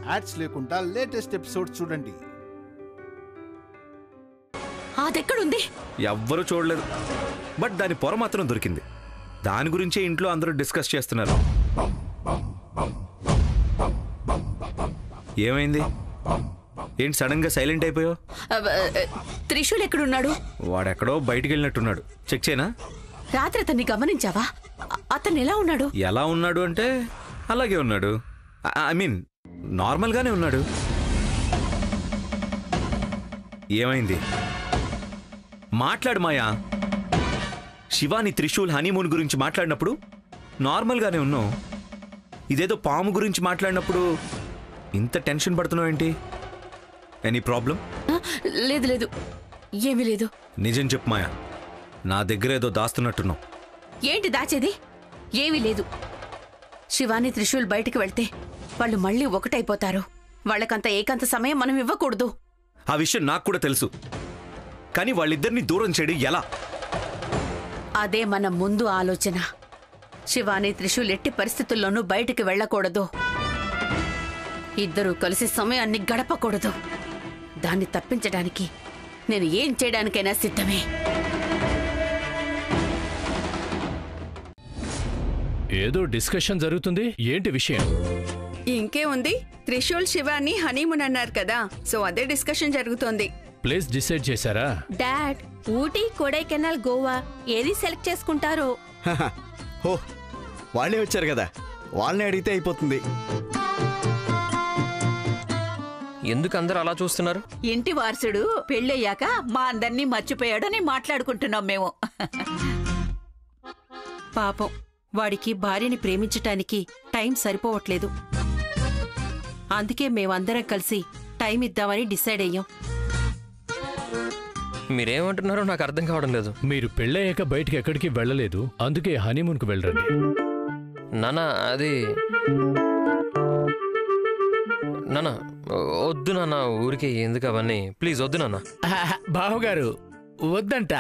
Ads లేకుండా latest episode చూడండి. అదెక్కడుంది? ఎవ్వరూ చూడలేదు, బట్ దాని పొర మాత్రం దొరికింది. దాని గురించే ఇంట్లో అందరూ డిస్కస్ చేస్తున్నారు. ఏమైంది? ఏంటి సడన్ గా సైలెంట్ అయిపోయావు? త్రిశూల్ ఎక్కడున్నాడు? వాడెక్కడో బయటికి వెళ్ళినట్టున్నాడు. చెక్ చేయనా? రాత్రి అతన్ని గమనించావా? అతను ఎలా ఉన్నాడు? ఎలా ఉన్నాడు అంటే అలాగే ఉన్నాడు. ఐ మీన్ నార్మల్ గానే ఉన్నాడు. ఏమైంది? మాట్లాడు మాయా. శివాని త్రిశూల్ హనీమూన్ గురించి మాట్లాడినప్పుడు నార్మల్ గానే ఉన్నావు. ఇదేదో పాము గురించి మాట్లాడినప్పుడు ఇంత టెన్షన్ పడుతున్నావు ఏంటి? Any problem? లేదు లేదు, ఏమీ లేదు. నిజం చెప్పు మాయా, నా దగ్గర ఏదో దాస్తున్నట్టున్నావు. ఏంటి దాచేది? ఏమీ లేదు. శివాని త్రిశూల్ బయటికి వెళ్తే వాళ్ళు మళ్ళీ ఒకటైపోతారు. వాళ్ళకంత ఏకాంత సమయం మనం ఇవ్వకూడదు. ఆ విషయం నాకు కూడా తెలుసు, కానీ వాళ్ళిద్దరిని దూరం చేయడం ఎలా? అదే మన ముందు ఆలోచన. శివాని త్రిశూల్ ఎట్టి పరిస్థితుల్లోనూ బయటికి వెళ్ళకూడదు. ఇద్దరూ కలిసి సమయాన్ని గడపకూడదు. దాన్ని తప్పించడానికి నేను ఏం చేయడానికైనా సిద్ధమే. ఏదో డిస్కషన్ జరుగుతుంది. ఏంటి విషయం? ఇంకేముంది, త్రిశూల్ శివాని హనీమూన్ అన్నారు కదా, సో అదే డిస్కషన్ జరుగుతోంది. ప్లేస్ డిసైడ్ చేశారా? డాడ్, ఊటీ, కొడైకెనాల్, గోవా ఏది సెలెక్ట్ చేసుకుంటారో? ఓ, వాళ్ళే వచ్చారు కదా, వాళ్ళని అడిగితే అయిపోతుంది. ఎందుకు అందరూ అలా చూస్తున్నారు? ఇంటి వారసుడు పెళ్ళయ్యాక మా అందరినీ మర్చిపోయాడని మాట్లాడుకుంటున్నాం మేము. పాపం, వాడికి భార్యని ప్రేమించటానికి టైం సరిపోవట్లేదు. అందుకే మేమందరం కలిసి టైం ఇద్దామని డిసైడ్ అయ్యాం. మీరేమంటున్నారో నాకు అర్థం కావడం లేదు. మీరు పెళ్ళయ్యాక బయటికి ఎక్కడికి వెళ్ళలేదు, అందుకే హనీమూన్కు వెళ్ళండి. నానా, అది నానా వద్దు నాన్న, ఊరికి ఎందుకు అవన్నీ, ప్లీజ్ వద్దు నాన్న. బావగారు వద్దంట,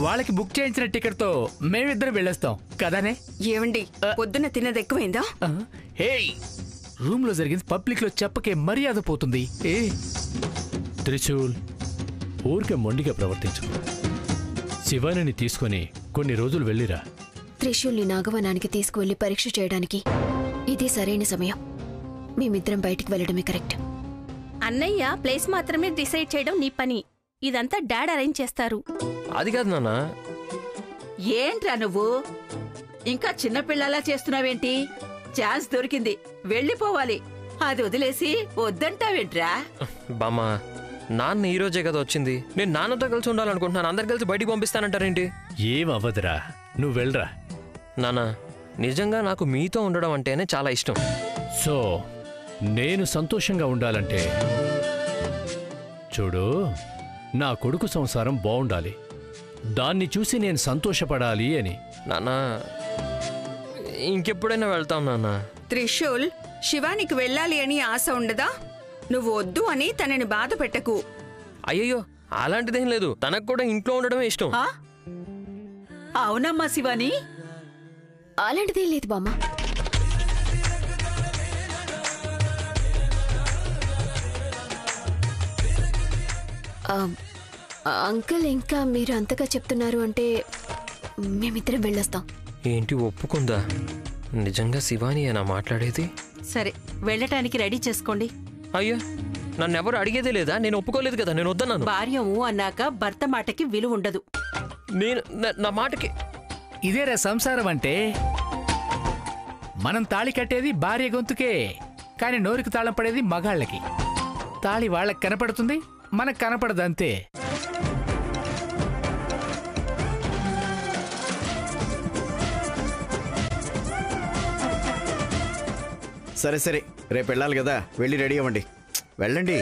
వాళ్ళకి బుక్ చేయించిన టికెట్ తో మేమిద్దరం వెళ్ళొస్తాం కదానే. ఏమండి, పొద్దున తిన్నది ఎక్కువైందా? హే, రూమ్ లో జరిగింది పబ్లిక్ లో చెప్పకే మర్యాద పోతుంది. త్రిశూల్, ఊరికే మొండిగా ప్రవర్తించు. శివానిని తీసుకుని కొన్ని రోజులు వెళ్ళిరా. త్రిశూల్ని నాగవనానికి తీసుకువెళ్లి పరీక్ష చేయడానికి ఇది సరైన సమయం. మేమిద్దరం బయటికి వెళ్ళడమే కరెక్ట్. అన్నయ్య, ప్లేస్ మాత్రమే డిసైడ్ చేయడం నీ పని. ఇదంతా డాడ్ అరేంజ్ చేస్తారు. అది కాదు నాన్న. ఏంట్రా నువ్వు ఇంకా చిన్నపిల్లలా చేస్తున్నావేంటి? ఛాన్స్ దొరికింది, వెళ్ళిపోవాలి. అది వదిలేసి వద్దంటావేంట్రా? బామ్మా, నాన్న ఈ రోజే కదా వచ్చింది. నేను నాన్నతో కలిసి ఉండాలనుకుంటున్నాను. అందరు కలిసి బయటికి పంపిస్తానంటారేంటి? ఏం అవ్వదురా, నువ్వు వెళ్ళరా. నాన్న, నిజంగా నాకు మీతో ఉండడం అంటేనే చాలా ఇష్టం. సో నేను సంతోషంగా ఉండాలంటే చూడు, నా కొడుకు సంసారం బావుండాలి, దాన్ని చూసి నేను సంతోషపడాలి అని. నాన్న, ఇంకెప్పుడైనా వెళ్తాం నాన్న. త్రిశూల్, శివానికి వెళ్ళాలి అని ఆశ ఉండదా? నువ్వు వద్దు అని తనని బాధ పెట్టకు. అయ్యయ్యో, అలాంటిదేం లేదు. తనకు కూడా ఇంట్లో ఉండడమే ఇష్టం. అవునమ్మా శివాని. అలాంటిదేం లేదు బామ్మ. అంకుల్, ఇంకా మీరు అంతగా చెప్తున్నారు అంటే మేమిద్దరం వెళ్ళొస్తాం. ఏంటి, ఒప్పుకుందా? నిజంగా శివాని అయినా మాట్లాడేది? సరే, వెళ్ళటానికి రెడీ చేసుకోండి. అయ్యో, నన్నెవరు అడిగేదే లేదా? నేను ఒప్పుకోలేదు కదా, నేను వద్దన్నాను. భార్యము అన్నాక భర్త మాటకి విలువ ఉండదు. నేను నా మాటకి. ఇదేరా సంసారం అంటే. మనం తాళి కట్టేది భార్య గొంతుకే, కానీ నోరుకి తాళం పడేది మగాళ్ళకి. తాళి వాళ్ళకి కనపడుతుంది, మనకు కనపడదు అంతే. సరే సరే, రేపు వెళ్ళాలి కదా, వెళ్ళి రెడీ అవ్వండి. వెళ్ళండి.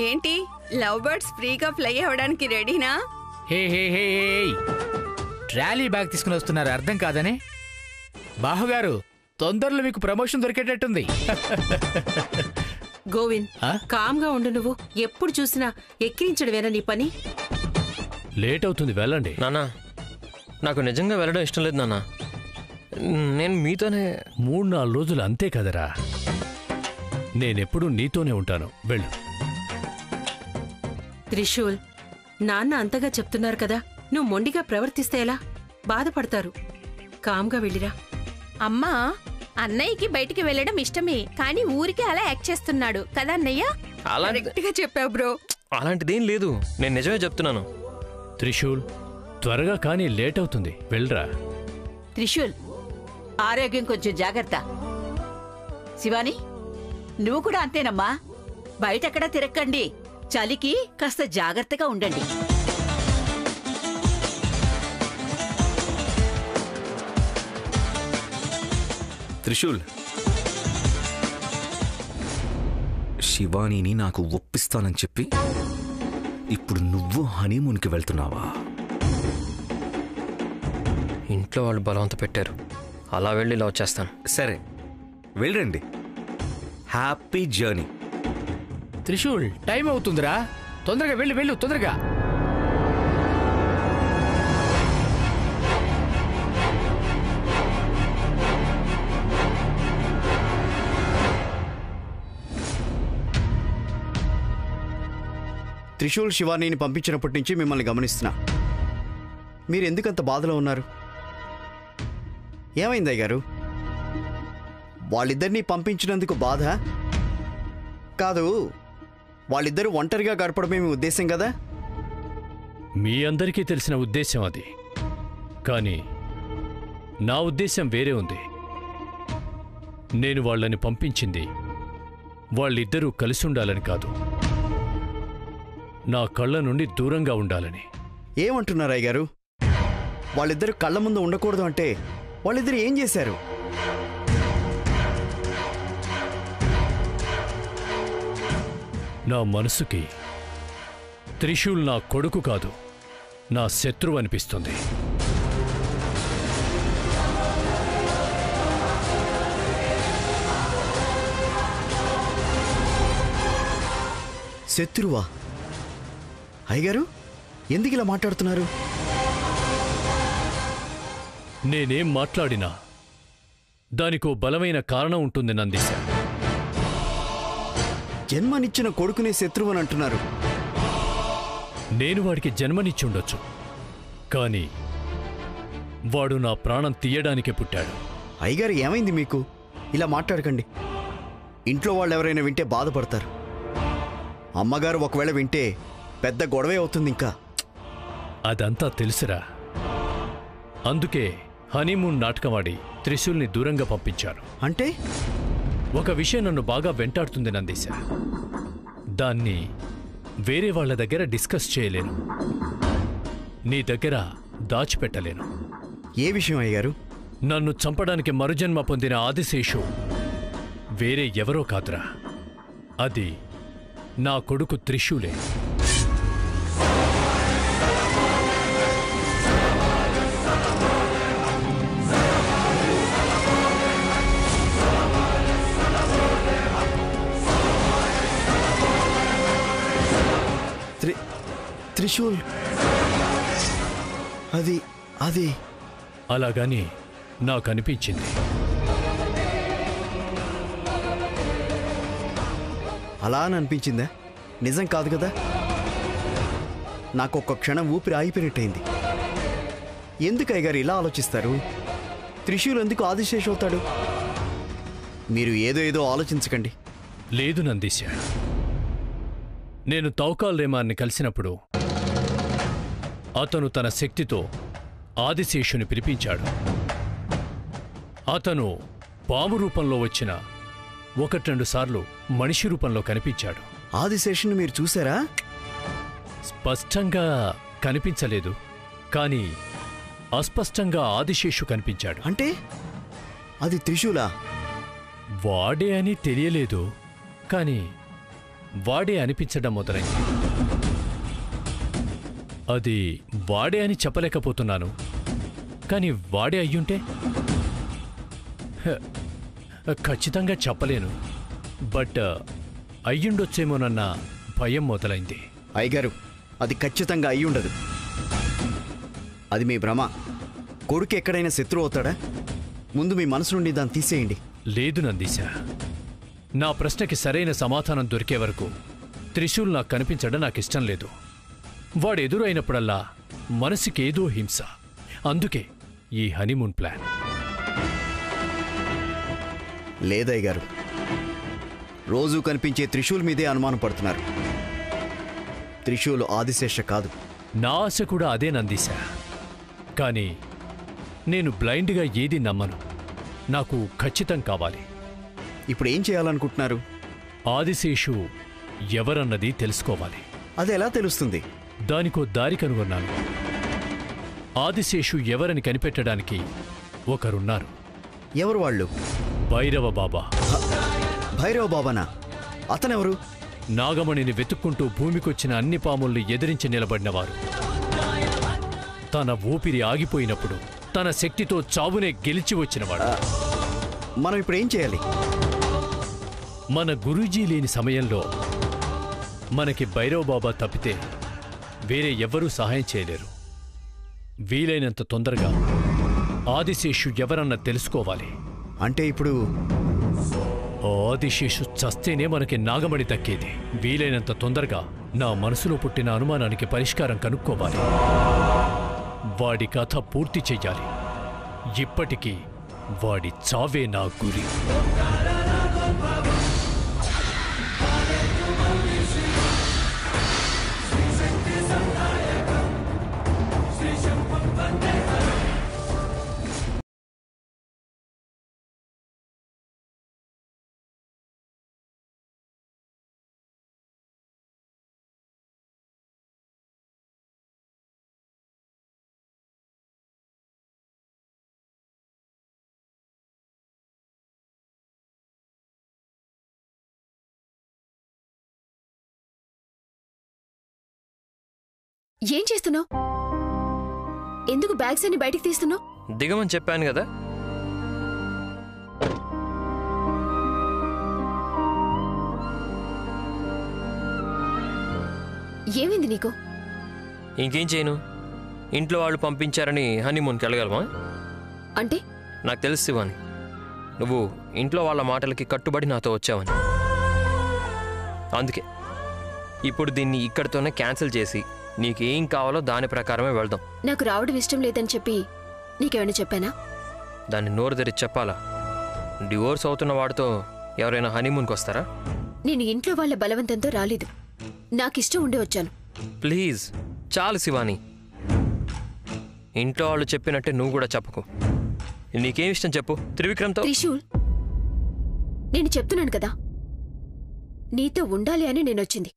ఏంటి, లవ్ బర్డ్స్ ఫ్రీగా ఫ్లై అవ్వడానికి రెడీనా? హే హే హే, ట్రాలీ బ్యాగ్ తీసుకుని వస్తున్నారు, అర్థం కాదనే? బాహుగారు, తొందరలో మీకు ప్రమోషన్ దొరికేటట్టుంది. గోవింద్, కామ్గా ఉండు. నువ్వు ఎప్పుడు చూసినా ఎక్కిరించడమేనా నీ పని? లేట్ అవుతుంది, వెళ్ళండి. నానా, నాకు నిజంగా వెళ్ళడం ఇష్టం లేదు నాన్న. నేను మీతోనే 3-4 రోజులు అంతే కదరా. నేనెప్పుడూ నీతోనే ఉంటాను, వెళ్ళు. త్రిశూల్, నాన్న అంతగా చెప్తున్నారు కదా, నువ్వు మొండిగా ప్రవర్తిస్తే ఎలా? బాధపడతారు. కామ్గా వెళ్ళిరా. అమ్మా, అన్నయ్యకి బయటికి వెళ్ళడం ఇష్టమే, కానీ ఊరికి అలా యాక్ట్ చేస్తున్నాడు కదా అన్నయ్య? కరెక్ట్గా చెప్పావు బ్రో. అలాంటిదేం లేదు, నేను నిజమే చెప్తున్నాను. త్రిశూల్, త్వరగా కానీ లేట్ అవుతుంది, వెళ్ళరా. త్రిశూల్, ఆరోగ్యం కొంచెం జాగ్రత్త. శివాని, నువ్వు కూడా అంతేనమ్మా. బయటెక్కడా తిరక్కండి. చలికి కాస్త జాగ్రత్తగా ఉండండి. త్రిశూల్, శివానీని నాకు ఒప్పిస్తానని చెప్పి ఇప్పుడు నువ్వు హనీమూన్కి వెళ్తున్నావా? ఇంట్లో వాళ్ళు బలవంత పెట్టారు, అలా వెళ్ళి ఇలా వచ్చేస్తాను. సరే, వెళ్ళండి. Happy journey. త్రిశూల్, టైం అవుతుందిరా, తొందరగా వెళ్ళు వెళ్ళు, తొందరగా. త్రిశూల్ శివానీని పంపించినప్పటి నుంచి మిమ్మల్ని గమనిస్తున్నా. మీరు ఎందుకంత బాధలో ఉన్నారు? ఏమైంది అయ్యగారు? వాళ్ళిద్దరినీ పంపించినందుకు బాధ కాదు, వాళ్ళిద్దరూ ఒంటరిగా గడపడమే మీ ఉద్దేశం కదా? మీ అందరికీ తెలిసిన ఉద్దేశం అది, కానీ నా ఉద్దేశం వేరే ఉంది. నేను వాళ్ళని పంపించింది వాళ్ళిద్దరూ కలిసి ఉండాలని కాదు, నా కళ్ళ నుండి దూరంగా ఉండాలని. ఏమంటున్నారు అయ్యగారు? వాళ్ళిద్దరు కళ్ళ ముందు ఉండకూడదు అంటే వాళ్ళిద్దరు ఏం చేశారు? నా మనసుకి త్రిశూల్ నా కొడుకు కాదు, నా శత్రువు అనిపిస్తుంది. శత్రువా? అయ్యగారు, ఎందుకు ఇలా మాట్లాడుతున్నారు? నేనేం మాట్లాడినా దానికో బలమైన కారణం ఉంటుంది నందీశ. జన్మనిచ్చిన కొడుకునే శత్రువు అని అంటున్నారు. నేను వాడికి జన్మనిచ్చుండొచ్చు, కానీ వాడు నా ప్రాణం తీయడానికే పుట్టాడు. అయ్యగారు, ఏమైంది మీకు? ఇలా మాట్లాడకండి. ఇంట్లో వాళ్ళు ఎవరైనా వింటే బాధపడతారు. అమ్మగారు ఒకవేళ వింటే పెద్ద గొడవే అవుతుంది. ఇంకా అదంతా తెలుసురా. అందుకే హనీమూన్ నాటకమాడి త్రిశూల్ని దూరంగా పంపించారు. అంటే ఒక విషయం నన్ను బాగా వెంటాడుతుంది నందీశ. దాన్ని వేరే వాళ్ళ దగ్గర డిస్కస్ చేయలేను, నీ దగ్గర దాచిపెట్టలేను. ఏ విషయం అయ్యారు? నన్ను చంపడానికి మరుజన్మ పొందిన ఆదిశేషు వేరే ఎవరో కాదురా, అది నా కొడుకు త్రిశూలే. త్రిశూల్ అది అలాగని నాకనిపించింది. అలా అని అనిపించిందా? నిజం కాదు కదా? నాకొక్క క్షణం ఊపిరి ఆగిపోయినట్టయింది. ఎందుకు అయ్యగారు ఇలా ఆలోచిస్తారు? త్రిశూల్ ఎందుకు ఆదిశేష్ అవుతాడు? మీరు ఏదో ఆలోచించకండి. లేదు నందీశ, నేను తౌకాల్ రేమాన్ని కలిసినప్పుడు అతను తన శక్తితో ఆదిశేషుని పిలిపించాడు. అతను పాము రూపంలో వచ్చిన 1-2 సార్లు మనిషి రూపంలో కనిపించాడు. ఆదిశేషుని మీరు చూసారా? స్పష్టంగా కనిపించలేదు, కానీ అస్పష్టంగా ఆదిశేషు కనిపించాడు. అంటే అది త్రిశూలా? వాడే అని తెలియలేదు, కానీ వాడే అనిపించడం మొదలైంది. అది వాడే అని చెప్పలేకపోతున్నాను, కానీ వాడే అయ్యుంటే ఖచ్చితంగా చెప్పలేను. బట్ అయ్యుండొచ్చేమోనన్న భయం మొదలైంది. అయ్యగారు, అది ఖచ్చితంగా అయ్యుండదు. అది మీ భ్రమ. కొడుకు ఎక్కడైనా శత్రువు అవుతాడా? ముందు మీ మనసు నుండి దాన్ని తీసేయండి. లేదు నందీశ, నా ప్రశ్నకి సరైన సమాధానం దొరికే వరకు త్రిశూల్ నాకు కనిపించడం నాకిష్టం లేదు. వాడు ఎదురైనప్పుడల్లా మనసుకేదో హింస. అందుకే ఈ హనీమూన్ ప్లాన్. లేదయ్య గారు, రోజూ కనిపించే త్రిశూల్ మీదే అనుమానం పడుతున్నారు. త్రిశూల్ ఆదిశేష కాదు. నా ఆశ కూడా అదే నందీశ. కానీ నేను బ్లైండ్గా ఏది నమ్మను. నాకు ఖచ్చితం కావాలి. ఇప్పుడు ఏం చేయాలనుకుంటున్నారు? ఆదిశేషు ఎవరన్నది తెలుసుకోవాలి. అది ఎలా తెలుస్తుంది? దానికో దారి కనుగొన్నాను. ఆదిశేషు ఎవరని కనిపెట్టడానికి ఒకరున్నారు. ఎవరు వాళ్ళు? భైరవ బాబా. భైరవ బాబానా? అతనెవరు? నాగమణిని వెతుక్కుంటూ భూమికొచ్చిన అన్ని పాముల్ని ఎదిరించి నిలబడినవారు. తన ఊపిరి ఆగిపోయినప్పుడు తన శక్తితో చావునే గెలిచి వచ్చినవాడు. మనం ఇప్పుడు ఏం చేయాలి? మన గురూజీ లేని సమయంలో మనకి భైరవ బాబా తప్పితే వేరే ఎవ్వరూ సహాయం చేయలేరు. వీలైనంత తొందరగా ఆదిశేషు ఎవరన్నా తెలుసుకోవాలి. అంటే ఇప్పుడు ఆదిశేషు చస్తేనే మనకి నాగమణి దక్కేది. వీలైనంత తొందరగా నా మనసులో పుట్టిన అనుమానానికి పరిష్కారం కనుక్కోవాలి. వాడి కథ పూర్తి చెయ్యాలి. ఇప్పటికీ వాడి చావే నా గురి. ఏం చేస్తున్నావు? ఎందుకు బ్యాగ్స్ అన్ని బయటికి తీస్తున్నావు? దిగమని చెప్పాను కదా. ఏమైంది నీకు? ఇంకేం చేయను. ఇంట్లో వాళ్ళు పంపించారని హనీమూన్కి వెళ్ళగలమా? అంటే నాకు తెలుసు శివాని, నువ్వు ఇంట్లో వాళ్ళ మాటలకి కట్టుబడి నాతో వచ్చావని. అందుకే ఇప్పుడు దీన్ని ఇక్కడితోనే క్యాన్సిల్ చేసి నీకేం కావాలో దాని ప్రకారమే వెళ్దాం. నాకు రావడం ఇష్టం లేదని చెప్పి నీకేమైనా చెప్పానా? దాన్ని నోరు తెరిచి చెప్పాలా? డివోర్స్ అవుతున్న వాడితో ఎవరైనా హనీమూన్కి వస్తారా? నేను ఇంట్లో వాళ్ళ బలవంతంతో రాలేదు. నాకిష్టం ఉండి వచ్చాను. ప్లీజ్ చాలు శివాని. ఇంట్లో వాళ్ళు చెప్పినట్టే నువ్వు కూడా చెప్పకు. నీకేం ఇష్టం చెప్పు. త్రివిక్రమ్తో. త్రిశూల్, నేను చెప్తున్నాను కదా, నీతో ఉండాలి అని నేనొచ్చింది.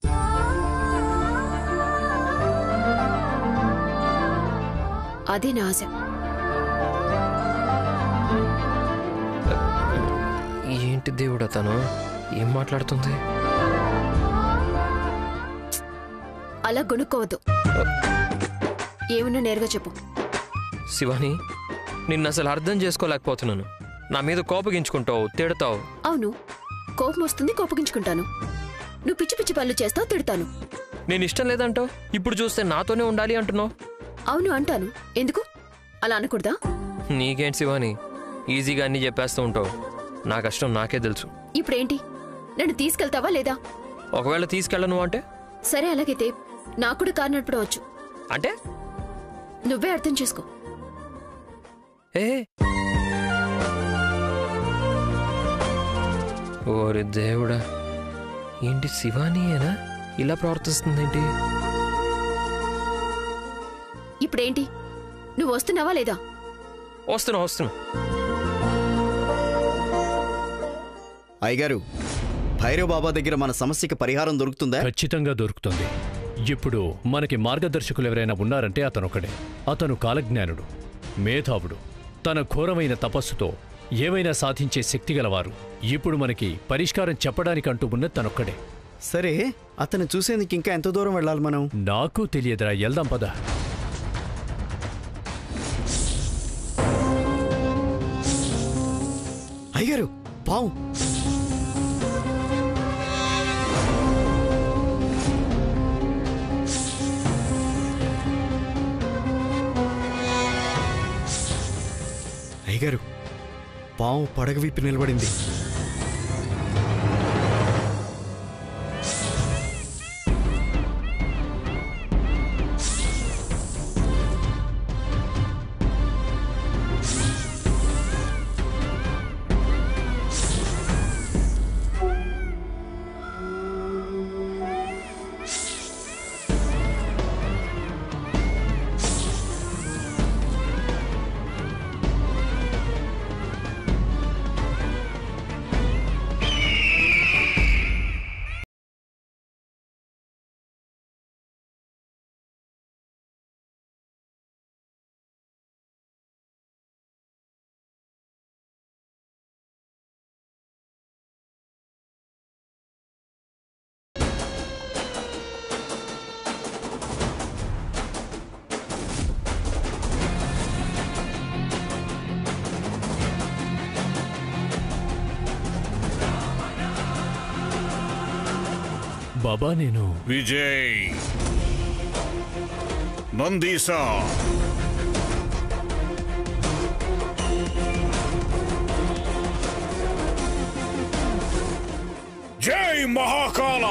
అదే నా ఆశ. ఏంటి దేవుడా తను ఏం మాట్లాడుతుంది? అలా గొనుక్కోవద్దు. ఏమన్నా నేరుగా చెప్పు. శివాని, నిన్ను అసలు అర్థం చేసుకోలేకపోతున్నాను. నా మీద కోపగించుకుంటావు, తిడతావు. అవును, కోపం వస్తుంది, కోపగించుకుంటాను. నువ్వు పిచ్చి పిచ్చి పనులు చేస్తావు, తిడతాను. నేను ఇష్టం లేదంటావు. ఇప్పుడు చూస్తే నాతోనే ఉండాలి అంటున్నావు. అవును అంటాను. ఎందుకు అలా అనకూడదా? నీకేంటి శివాని, ఈజీగా అన్నీ చెప్పేస్తూ ఉంటావు. నా కష్టం నాకే తెలుసు. ఇప్పుడేంటి, నన్ను తీసుకెళ్తావా లేదా? ఒకవేళ తీసుకెళ్ళను అంటే? సరే, అలాగైతే నాకు కూడా కారు నడపడవచ్చు. అంటే నువ్వే అర్థం చేసుకో. ఏ ఓరి దేవుడా, ఏంటి శివానీయేనా ఇలా ప్రవర్తిస్తుందేంటి? ఇప్పుడేంటి, నువ్వు వస్తున్నావా లేదా? వస్తున్నా. అయ్యగారు, భైరవ్ బాబా దగ్గర మన సమస్యకి పరిహారం దొరుకుతుందా? ఖచ్చితంగా దొరుకుతుంది. ఇప్పుడు మనకి మార్గదర్శకులు ఎవరైనా ఉన్నారంటే అతనొకడే. అతను కాలజ్ఞానుడు, మేధావుడు, తన ఘోరమైన తపస్సుతో ఏవైనా సాధించే శక్తి గలవారు. ఇప్పుడు మనకి పరిష్కారం చెప్పడానికంటూ ఉన్నది తనొక్కడే. సరే, అతను చూసేందుకు ఇంకా ఎంత దూరం వెళ్ళాలి మనం? నాకు తెలియదురా, వెళ్దాం పద. అయ్యగారు, పావు. అయ్యగారు, పాము పడగ విప్పి నిలబడింది. బాబా, నేను విజయ్, నందీసా, జై మహాకాళ.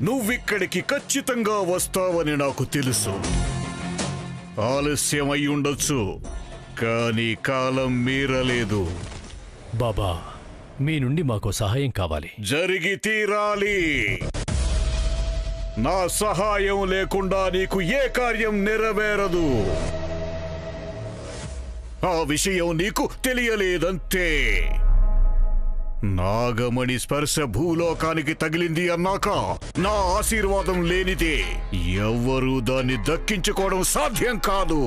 నువ్విక్కడికి ఖచ్చితంగా వస్తావని నాకు తెలుసు. ఆలస్యం అయి ఉండొచ్చు, కానీ కాలం మీరలేదు. బాబా, మీ నుండి మాకు సహాయం కావాలి. జరిగి తీరాలి. నా సహాయం లేకుండా నీకు ఏ కార్యం నెరవేరదు. ఆ విషయం నీకు తెలియలేదంతే. నాగమణి స్పర్శ భూలోకానికి తగిలింది అన్నాక నా ఆశీర్వాదం లేనిదే ఎవ్వరూ దాన్ని దక్కించుకోవడం సాధ్యం కాదు.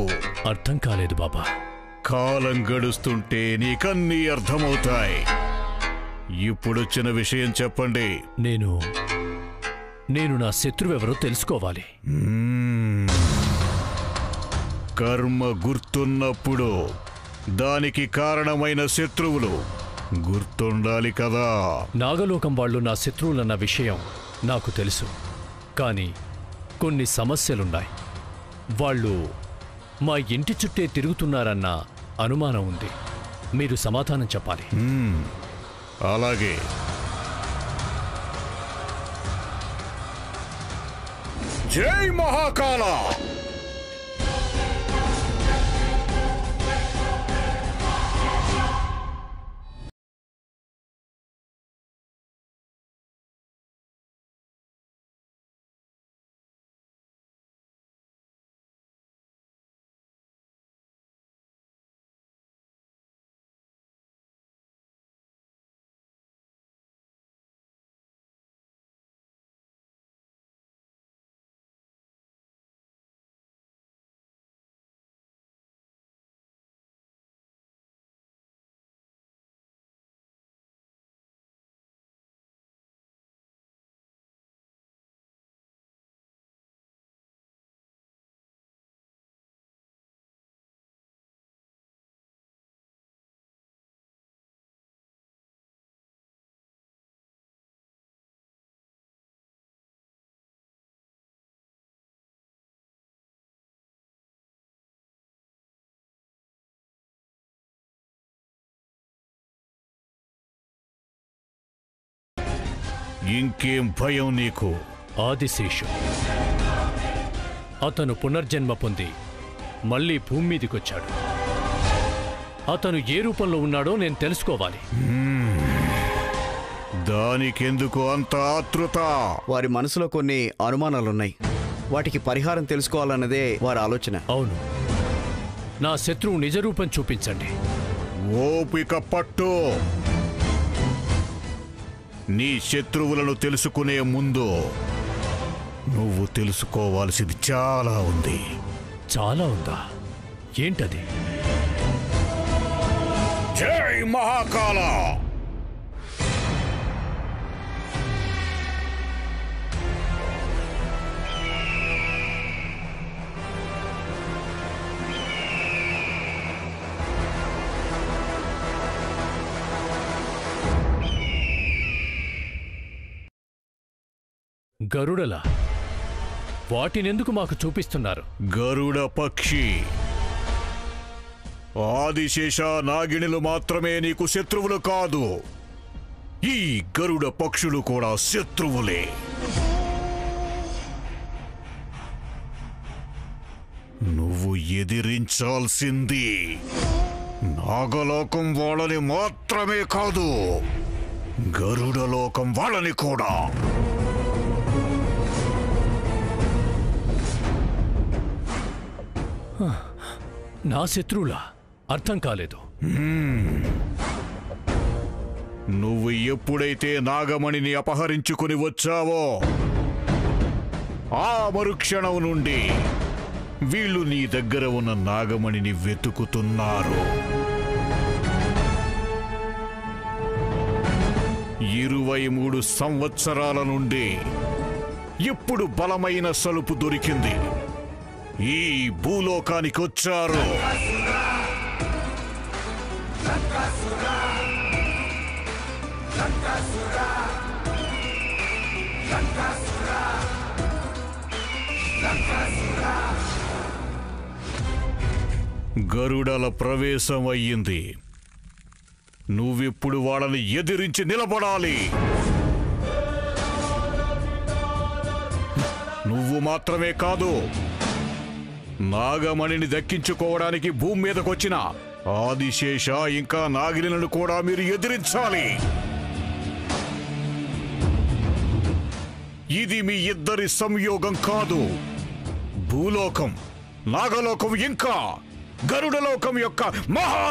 అర్థం కాలేదు బాబా. కాలం గడుస్తుంటే నీకన్నీ అర్థమవుతాయి. ఇప్పుడొచ్చిన విషయం చెప్పండి. నేను నా శత్రువెవరో తెలుసుకోవాలి. కర్మ గుర్తున్నప్పుడు దానికి కారణమైన శత్రువులు గుర్తుండాలి కదా. నాగలోకం వాళ్ళు నా శత్రువులన్న విషయం నాకు తెలుసు, కానీ కొన్ని సమస్యలున్నాయి. వాళ్ళు మా ఇంటి చుట్టే తిరుగుతున్నారన్న అనుమానం ఉంది. మీరు సమాధానం చెప్పాలి. అలాగే. జై మహాకాళ. ఇంకేం భయం నీకు? ఆదిశేషు అతను పునర్జన్మ పొంది మళ్ళీ భూమి మీదికొచ్చాడు. అతను ఏ రూపంలో ఉన్నాడో నేను తెలుసుకోవాలి. దానికెందుకు అంత ఆతృత? వారి మనసులో కొన్ని అనుమానాలున్నాయి. వాటికి పరిహారం తెలుసుకోవాలన్నదే వారి ఆలోచన. అవును, నా శత్రువు నిజరూపం చూపించండి. ఓపిక పట్టు. నీ శత్రువులను తెలుసుకునే ముందు నువ్వు తెలుసుకోవాల్సింది చాలా ఉంది. చాలా ఉందా? ఏంటది? జై మహాకాళ. గరుడలా? వాటినెందుకు మాకు చూపిస్తున్నారు? గరుడ పక్షి. ఆదిశేష నాగిణులు మాత్రమే నీకు శత్రువులు కాదు, ఈ గరుడ పక్షులు కూడా శత్రువులే. నువ్వు ఎదిరించాల్సింది నాగలోకం వాళ్ళని మాత్రమే కాదు, గరుడలోకం వాళ్ళని కూడా. నా శత్రువులా? అర్థం కాలేదు. నువ్వు ఎప్పుడైతే నాగమణిని అపహరించుకుని వచ్చావో ఆ మరుక్షణం నుండి వీళ్ళు నీ దగ్గర ఉన్న నాగమణిని వెతుకుతున్నారు. 23 సంవత్సరాల నుండి ఇప్పుడు బలమైన సలుపు దొరికింది. ఈ భూలోకానికి వచ్చారు. గరుడల ప్రవేశం అయ్యింది. నువ్విప్పుడు వాళ్ళని ఎదిరించి నిలబడాలి. నువ్వు మాత్రమే కాదు, నాగమణిని దక్కించుకోవడానికి భూమి మీదకొచ్చిన ఆదిశేష ఇంకా నాగినులను కూడా మీరు ఎదిరించాలి. ఇది మీ ఇద్దరి సంయోగం కాదు, భూలోకం, నాగలోకం ఇంకా గరుడలోకం యొక్క మహా